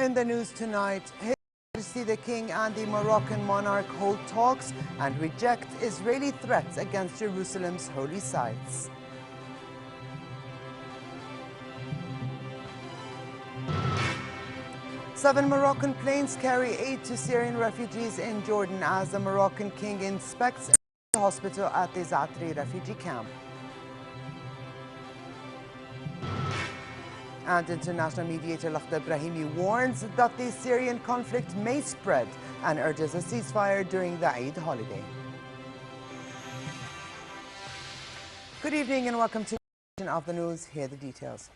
In the news tonight, His Majesty the King and the Moroccan monarch hold talks and reject Israeli threats against Jerusalem's holy sites. Seven Moroccan planes carry aid to Syrian refugees in Jordan as the Moroccan king inspects the hospital at the Zatri refugee camp. And international mediator Lakhdar Brahimi warns that the Syrian conflict may spread and urges a ceasefire during the Eid holiday. Good evening and welcome to the of the news. Here are the details.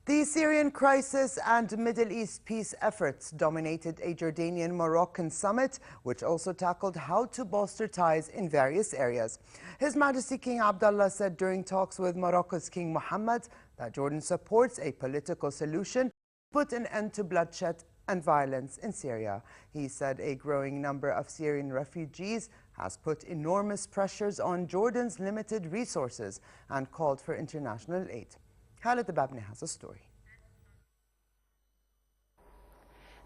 The Syrian crisis and Middle East peace efforts dominated a Jordanian-Moroccan summit, which also tackled how to bolster ties in various areas. His Majesty King Abdullah said during talks with Morocco's King Mohammed that Jordan supports a political solution to put an end to bloodshed and violence in Syria. He said a growing number of Syrian refugees has put enormous pressures on Jordan's limited resources and called for international aid. Khaled has a story.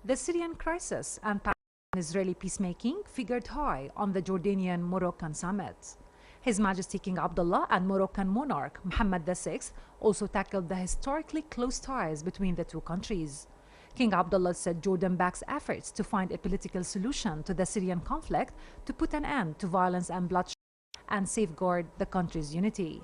The Syrian crisis and Palestinian-Israeli peacemaking figured high on the Jordanian-Moroccan summit. His Majesty King Abdullah and Moroccan monarch Mohammed VI also tackled the historically close ties between the two countries. King Abdullah said Jordan backs efforts to find a political solution to the Syrian conflict to put an end to violence and bloodshed and safeguard the country's unity.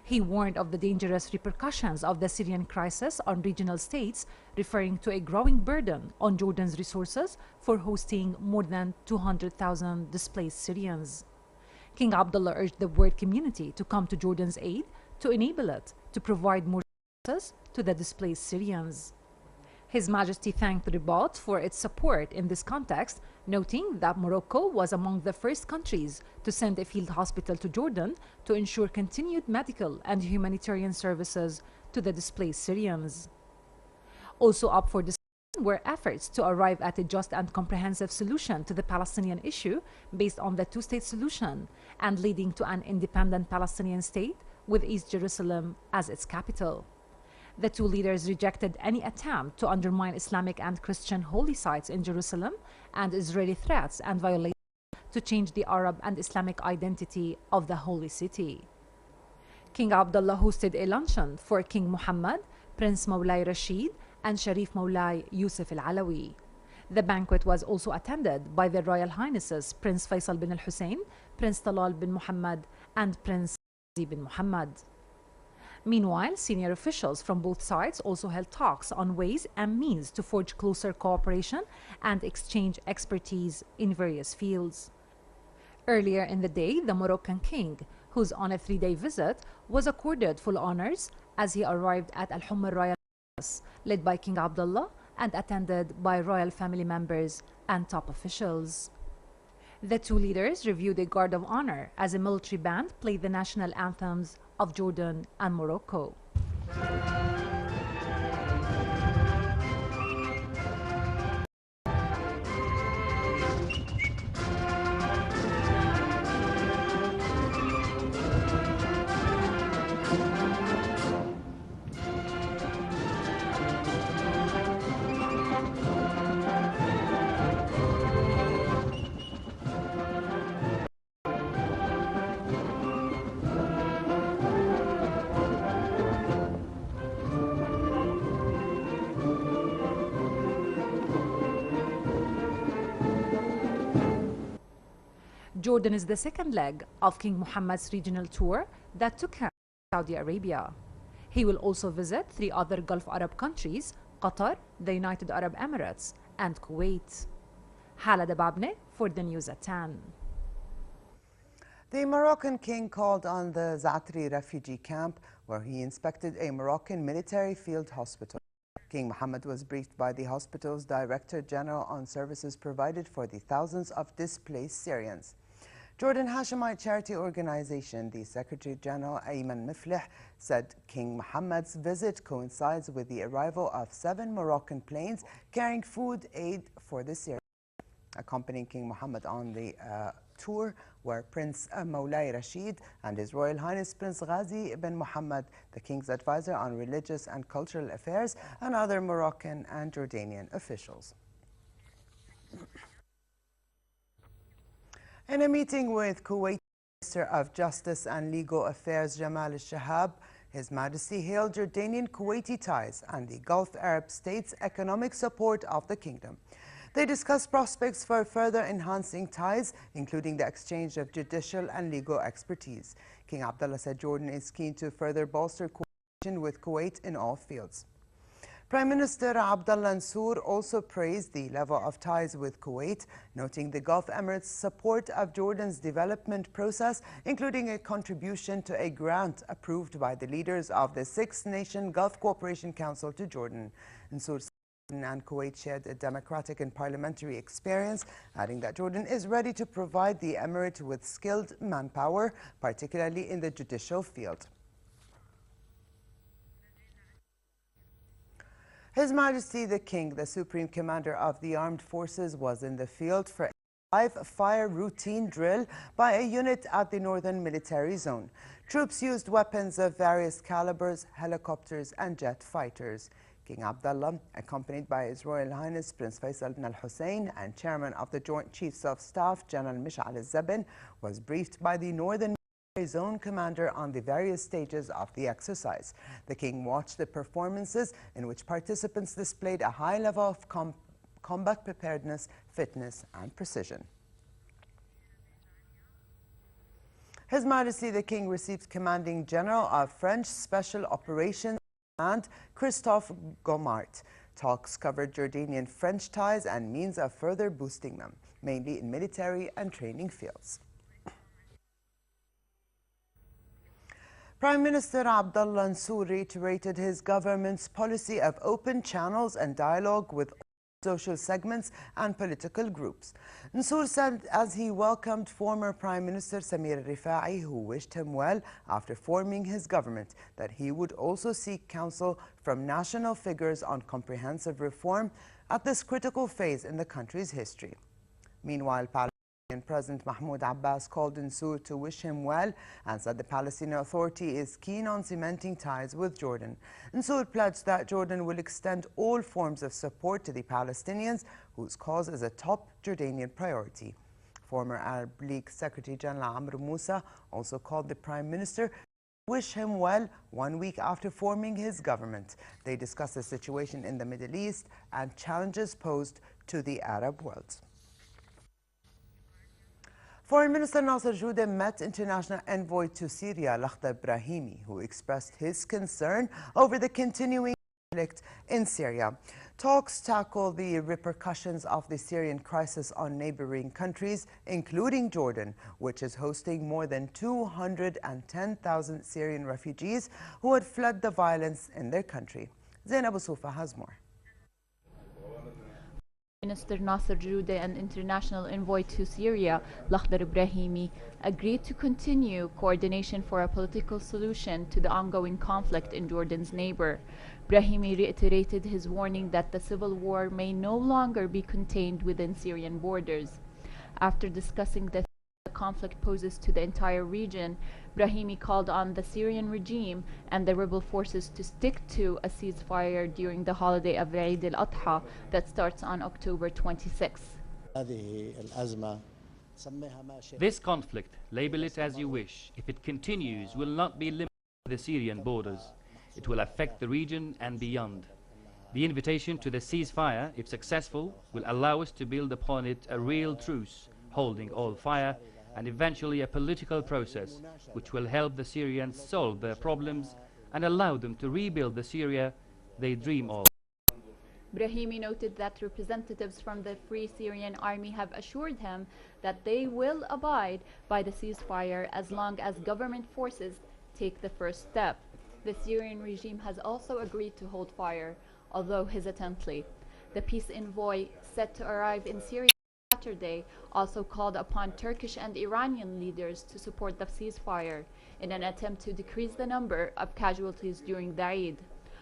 He warned of the dangerous repercussions of the Syrian crisis on regional states, referring to a growing burden on Jordan's resources for hosting more than 200,000 displaced Syrians. King Abdullah urged the world community to come to Jordan's aid to enable it to provide more resources to the displaced Syrians. His Majesty thanked the Rabat for its support in this context, noting that Morocco was among the first countries to send a field hospital to Jordan to ensure continued medical and humanitarian services to the displaced Syrians. Also up for discussion were efforts to arrive at a just and comprehensive solution to the Palestinian issue based on the two-state solution and leading to an independent Palestinian state with East Jerusalem as its capital. The two leaders rejected any attempt to undermine Islamic and Christian holy sites in Jerusalem and Israeli threats and violations to change the Arab and Islamic identity of the holy city. King Abdullah hosted a luncheon for King Mohammed, Prince Moulay Rashid, and Sharif Moulay Yusuf Al-Alawi. The banquet was also attended by their Royal Highnesses Prince Faisal bin Al-Hussein, Prince Talal bin Mohammed, and Prince bin Mohammed. Meanwhile, senior officials from both sides also held talks on ways and means to forge closer cooperation and exchange expertise in various fields. Earlier in the day, the Moroccan king, who's on a three-day visit, was accorded full honors as he arrived at Al Humr Royal Palace, led by King Abdullah and attended by royal family members and top officials. The two leaders reviewed a guard of honor as a military band played the national anthems of Jordan and Morocco. Jordan is the second leg of King Mohammed's regional tour that took him to Saudi Arabia. He will also visit three other Gulf Arab countries, Qatar, the United Arab Emirates, and Kuwait. Khaled for the news at 10. The Moroccan king called on the Zatri refugee camp, where he inspected a Moroccan military field hospital. King Mohammed was briefed by the hospital's Director General on services provided for the thousands of displaced Syrians. Jordan Hashemite charity organization, the Secretary General Ayman Miflih, said King Mohammed's visit coincides with the arrival of 7 Moroccan planes carrying food aid for the Syrians. accompanying King Mohammed on the tour were Prince Moulay Rashid and His Royal Highness Prince Ghazi ibn Mohammed, the King's advisor on religious and cultural affairs, and other Moroccan and Jordanian officials. In a meeting with Kuwait Minister of Justice and Legal Affairs Jamal al-Shahab, His Majesty hailed Jordanian-Kuwaiti ties and the Gulf Arab states' economic support of the kingdom. They discussed prospects for further enhancing ties, including the exchange of judicial and legal expertise. King Abdullah said Jordan is keen to further bolster cooperation with Kuwait in all fields. Prime Minister Abdullah also praised the level of ties with Kuwait, noting the Gulf Emirates' support of Jordan's development process, including a contribution to a grant approved by the leaders of the Six-Nation Gulf Cooperation Council to Jordan. Jordan and Kuwait shared a democratic and parliamentary experience, adding that Jordan is ready to provide the emirate with skilled manpower, particularly in the judicial field. His Majesty the King, the Supreme Commander of the Armed Forces, was in the field for a live-fire routine drill by a unit at the Northern Military Zone. Troops used weapons of various calibers, helicopters and jet fighters. King Abdullah, accompanied by His Royal Highness Prince Faisal bin al-Hussein and Chairman of the Joint Chiefs of Staff General Mish'al al-Zabin, was briefed by the Northern Zone commander on the various stages of the exercise. The King watched the performances in which participants displayed a high level of combat preparedness, fitness and precision. His Majesty the King received Commanding General of French Special Operations Command Christophe Gomart. Talks covered Jordanian-French ties and means of further boosting them, mainly in military and training fields. Prime Minister Abdullah reiterated his government's policy of open channels and dialogue with social segments and political groups. Nsour said as he welcomed former Prime Minister Samir Rifai, who wished him well after forming his government, that he would also seek counsel from national figures on comprehensive reform at this critical phase in the country's history. Meanwhile, President Mahmoud Abbas called Nsour to wish him well and said the Palestinian Authority is keen on cementing ties with Jordan. Nsour pledged that Jordan will extend all forms of support to the Palestinians, whose cause is a top Jordanian priority. Former Arab League Secretary General Amr Moussa also called the Prime Minister to wish him well 1 week after forming his government. They discussed the situation in the Middle East and challenges posed to the Arab world. Foreign Minister Nasser Judeh met international envoy to Syria, Lakhdar Brahimi, who expressed his concern over the continuing conflict in Syria. Talks tackle the repercussions of the Syrian crisis on neighboring countries, including Jordan, which is hosting more than 210,000 Syrian refugees who had fled the violence in their country. Zainab Soufa has more. Minister Nasser Judeh and international envoy to Syria, Lakhdar Brahimi, agreed to continue coordination for a political solution to the ongoing conflict in Jordan's neighbor. Brahimi reiterated his warning that the civil war may no longer be contained within Syrian borders. After discussing the conflict poses to the entire region, Brahimi called on the Syrian regime and the rebel forces to stick to a ceasefire during the holiday of Eid al-Adha that starts on October 26. This conflict, label it as you wish, if it continues, will not be limited to the Syrian borders. It will affect the region and beyond. The invitation to the ceasefire, if successful, will allow us to build upon it a real truce, holding all fire, and eventually a political process which will help the Syrians solve their problems and allow them to rebuild the Syria they dream of. Brahimi noted that representatives from the Free Syrian Army have assured him that they will abide by the ceasefire as long as government forces take the first step. The Syrian regime has also agreed to hold fire, although hesitantly. The peace envoy, set to arrive in Syria Saturday, also called upon Turkish and Iranian leaders to support the ceasefire in an attempt to decrease the number of casualties during the Eid.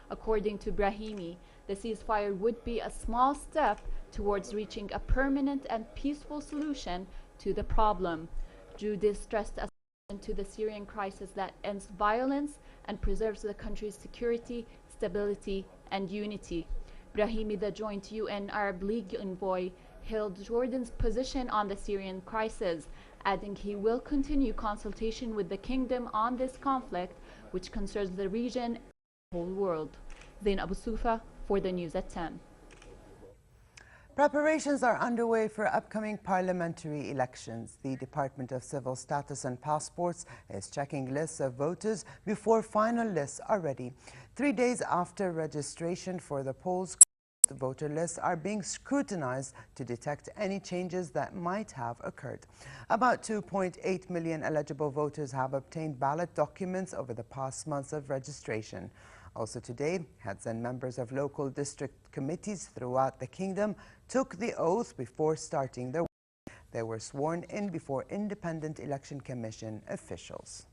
According to Brahimi, the ceasefire would be a small step towards reaching a permanent and peaceful solution to the problem. Jude stressed a solution to the Syrian crisis that ends violence and preserves the country's security, stability, and unity. Brahimi, the joint UN Arab League envoy, hailed Jordan's position on the Syrian crisis, adding he will continue consultation with the kingdom on this conflict, which concerns the region and the whole world. Zain Abu Sufa for the news at 10. Preparations are underway for upcoming parliamentary elections. The Department of Civil Status and Passports is checking lists of voters before final lists are ready. 3 days after registration for the polls, the voter lists are being scrutinized to detect any changes that might have occurred. About 2.8 million eligible voters have obtained ballot documents over the past months of registration. Also today, heads and members of local district committees throughout the kingdom took the oath before starting their work. They were sworn in before Independent Election Commission officials.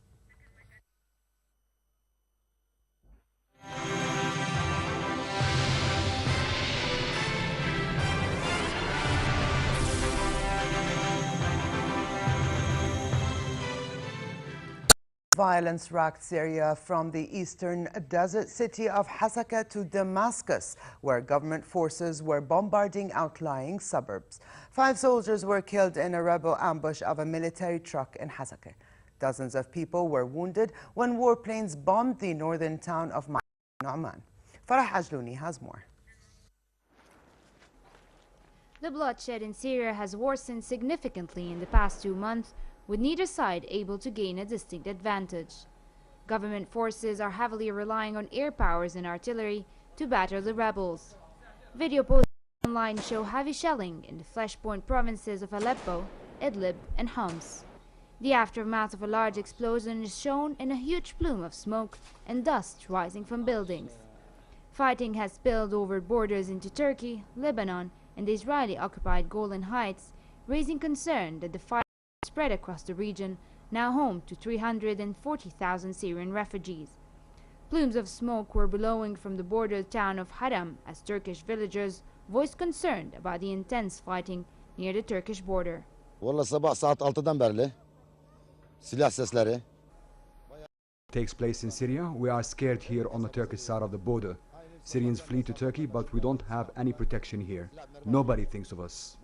Violence racked Syria from the eastern desert city of Hasaka to Damascus, where government forces were bombarding outlying suburbs. 5 soldiers were killed in a rebel ambush of a military truck in Hasaka. Dozens of people were wounded when warplanes bombed the northern town of Nu'man. Farah Ajlouni has more. The bloodshed in Syria has worsened significantly in the past 2 months, with neither side able to gain a distinct advantage. Government forces are heavily relying on air powers and artillery to batter the rebels. Video posts online show heavy shelling in the flashpoint provinces of Aleppo, Idlib, and Homs. The aftermath of a large explosion is shown in a huge plume of smoke and dust rising from buildings. Fighting has spilled over borders into Turkey, Lebanon, and the Israeli-occupied Golan Heights, raising concern that the fire spread across the region, now home to 340,000 Syrian refugees. Plumes of smoke were billowing from the border town of Haram as Turkish villagers voiced concern about the intense fighting near the Turkish border. Takes place in Syria. We are scared here on the Turkish side of the border. Syrians flee to Turkey, but we don't have any protection here. Nobody thinks of us.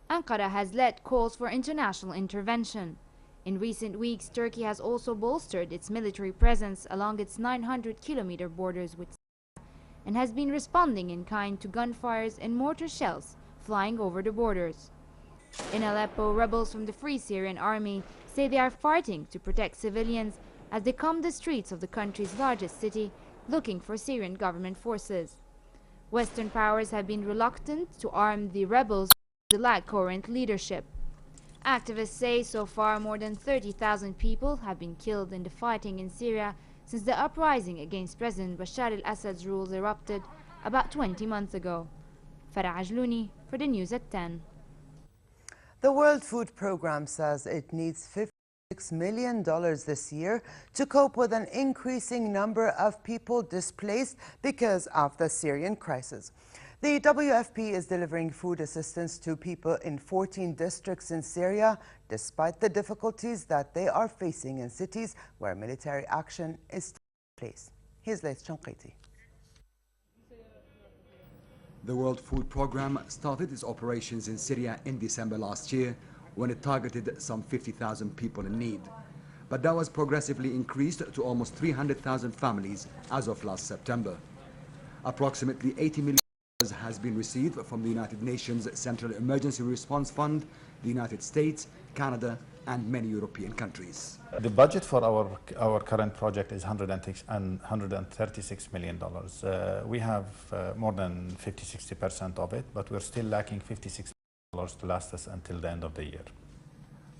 Ankara has led calls for international intervention. In recent weeks, Turkey has also bolstered its military presence along its 900-kilometer borders with Syria and has been responding in kind to gunfires and mortar shells flying over the borders. In Aleppo, rebels from the Free Syrian Army say they are fighting to protect civilians as they comb the streets of the country's largest city looking for Syrian government forces. Western powers have been reluctant to arm the rebels to lack current leadership. Activists say so far more than 30,000 people have been killed in the fighting in Syria since the uprising against President Bashar al-Assad's rule erupted about 20 months ago. Farah Ajlouni for the news at 10. The World Food Programme says it needs $56 million this year to cope with an increasing number of people displaced because of the Syrian crisis. The WFP is delivering food assistance to people in 14 districts in Syria, despite the difficulties that they are facing in cities where military action is taking place. Here's Laith Chanqiti. The World Food Programme started its operations in Syria in December last year, when it targeted some 50,000 people in need. But that was progressively increased to almost 300,000 families as of last September. Approximately $80 million has been received from the United Nations Central Emergency Response Fund, the United States, Canada, and many European countries. The budget for our current project is $136 million. We have more than 50-60% of it, but we're still lacking $56 million to last us until the end of the year.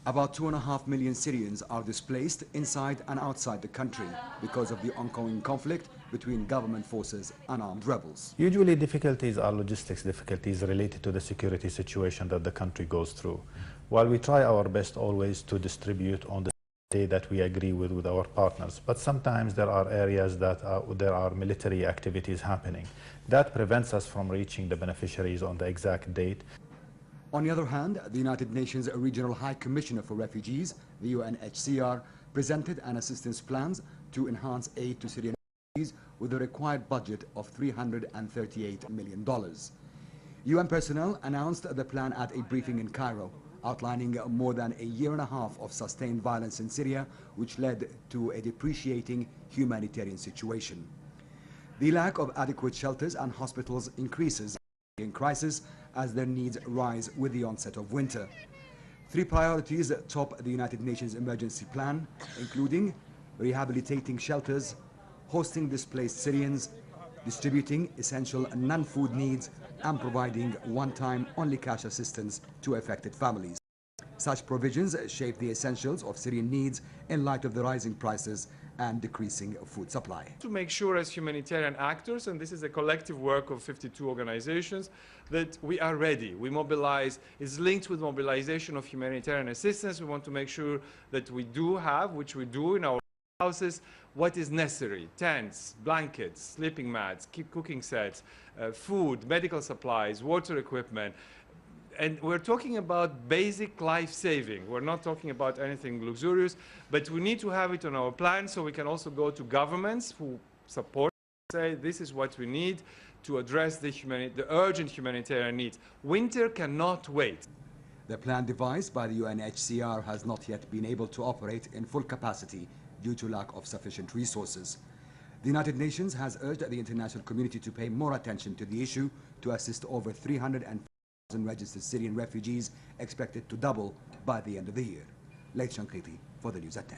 About 2.5 million Syrians are displaced inside and outside the country because of the ongoing conflict between government forces and armed rebels. Usually difficulties are logistics difficulties related to the security situation that the country goes through. While we try our best always to distribute on the that we agree with our partners. But sometimes there are areas that there are military activities happening. That prevents us from reaching the beneficiaries on the exact date. On the other hand, the United Nations Regional High Commissioner for Refugees, the UNHCR, presented an assistance plans to enhance aid to Syrian refugees with a required budget of $338 million. UN personnel announced the plan at a briefing in Cairo, outlining more than a year and a half of sustained violence in Syria, which led to a depreciating humanitarian situation. The lack of adequate shelters and hospitals increases in crisis as their needs rise with the onset of winter. 3 priorities top the United Nations emergency plan, including rehabilitating shelters, hosting displaced Syrians, distributing essential non-food needs, and providing one-time only cash assistance to affected families. Such provisions shape the essentials of Syrian needs in light of the rising prices and decreasing food supply. To make sure as humanitarian actors, and this is a collective work of 52 organizations, that we are ready. We mobilize, is linked with mobilization of humanitarian assistance. We want to make sure that we do have, which we do in our houses, what is necessary: tents, blankets, sleeping mats, cooking sets, food, medical supplies, water equipment. And we're talking about basic life saving. We're not talking about anything luxurious, but we need to have it on our plan so we can also go to governments who support, say this is what we need to address the urgent humanitarian needs. Winter cannot wait. The plan devised by the UNHCR has not yet been able to operate in full capacity due to lack of sufficient resources. The United Nations has urged the international community to pay more attention to the issue to assist over 350,000 registered Syrian refugees, expected to double by the end of the year. Layth Shanqiti for the news at 10.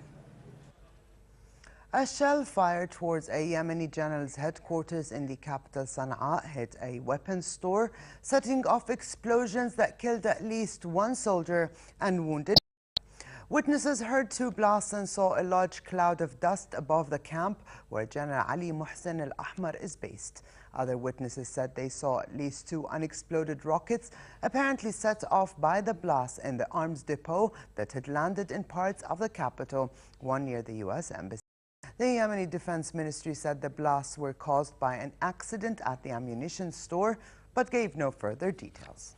A shell fired towards a Yemeni general's headquarters in the capital Sana'a hit a weapons store, setting off explosions that killed at least 1 soldier and wounded. Witnesses heard 2 blasts and saw a large cloud of dust above the camp where General Ali Mohsen al-Ahmar is based. Other witnesses said they saw at least 2 unexploded rockets apparently set off by the blast in the arms depot that had landed in parts of the capital, one near the U.S. Embassy. The Yemeni Defense Ministry said the blasts were caused by an accident at the ammunition store, but gave no further details.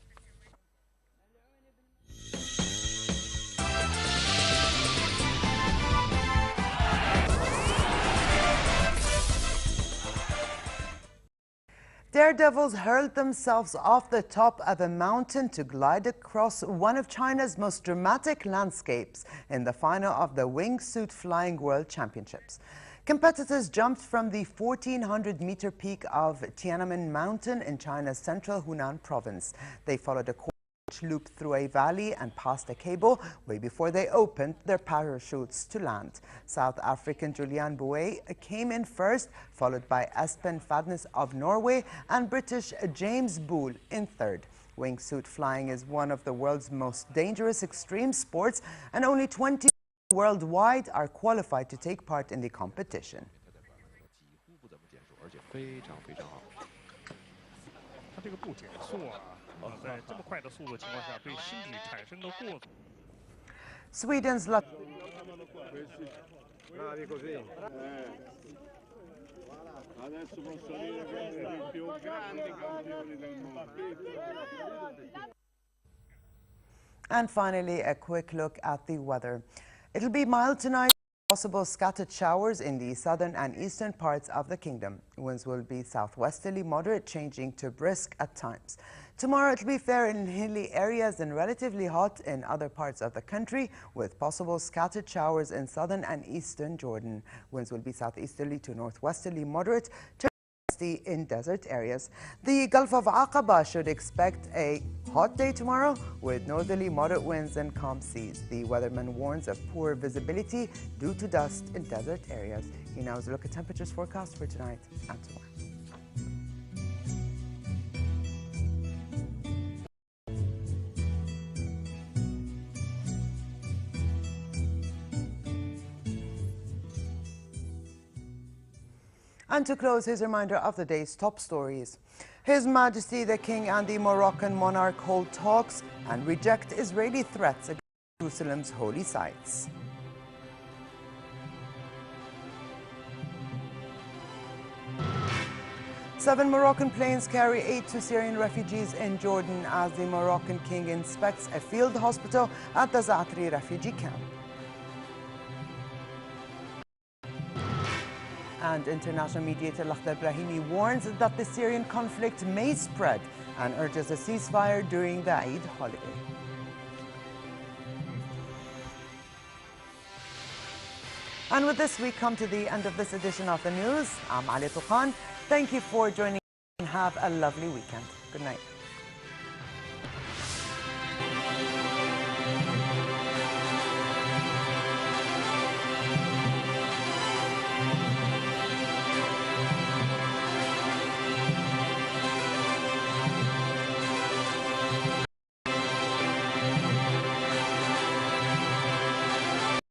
Daredevils hurled themselves off the top of a mountain to glide across one of China's most dramatic landscapes in the final of the Wingsuit Flying World Championships. Competitors jumped from the 1,400-meter peak of Tiananmen Mountain in China's central Hunan province. They followed a course which looped through a valley and past a cable way before they opened their parachutes to land. South African Julian Bouet came in first, followed by Espen Fadnes of Norway and British James Boole in third. Wingsuit flying is one of the world's most dangerous extreme sports, and only 20 worldwide are qualified to take part in the competition. Sweden's And finally, a quick look at the weather. It'll be mild tonight. Possible scattered showers in the southern and eastern parts of the kingdom. Winds will be southwesterly moderate, changing to brisk at times. Tomorrow it'll be fair in hilly areas and relatively hot in other parts of the country, with possible scattered showers in southern and eastern Jordan. Winds will be southeasterly to northwesterly moderate, in desert areas. The Gulf of Aqaba should expect a hot day tomorrow with northerly moderate winds and calm seas. The weatherman warns of poor visibility due to dust in desert areas. Here now is a look at temperatures forecast for tonight and tomorrow. And to close, his reminder of the day's top stories. His Majesty the King and the Moroccan monarch hold talks and reject Israeli threats against Jerusalem's holy sites. 7 Moroccan planes carry aid to Syrian refugees in Jordan as the Moroccan king inspects a field hospital at the Zaatari refugee camp. And international mediator Lakhdar Brahimi warns that the Syrian conflict may spread and urges a ceasefire during the Eid holiday. And with this, we come to the end of this edition of the news. I'm Ali Tukhan. Thank you for joining and have a lovely weekend. Good night.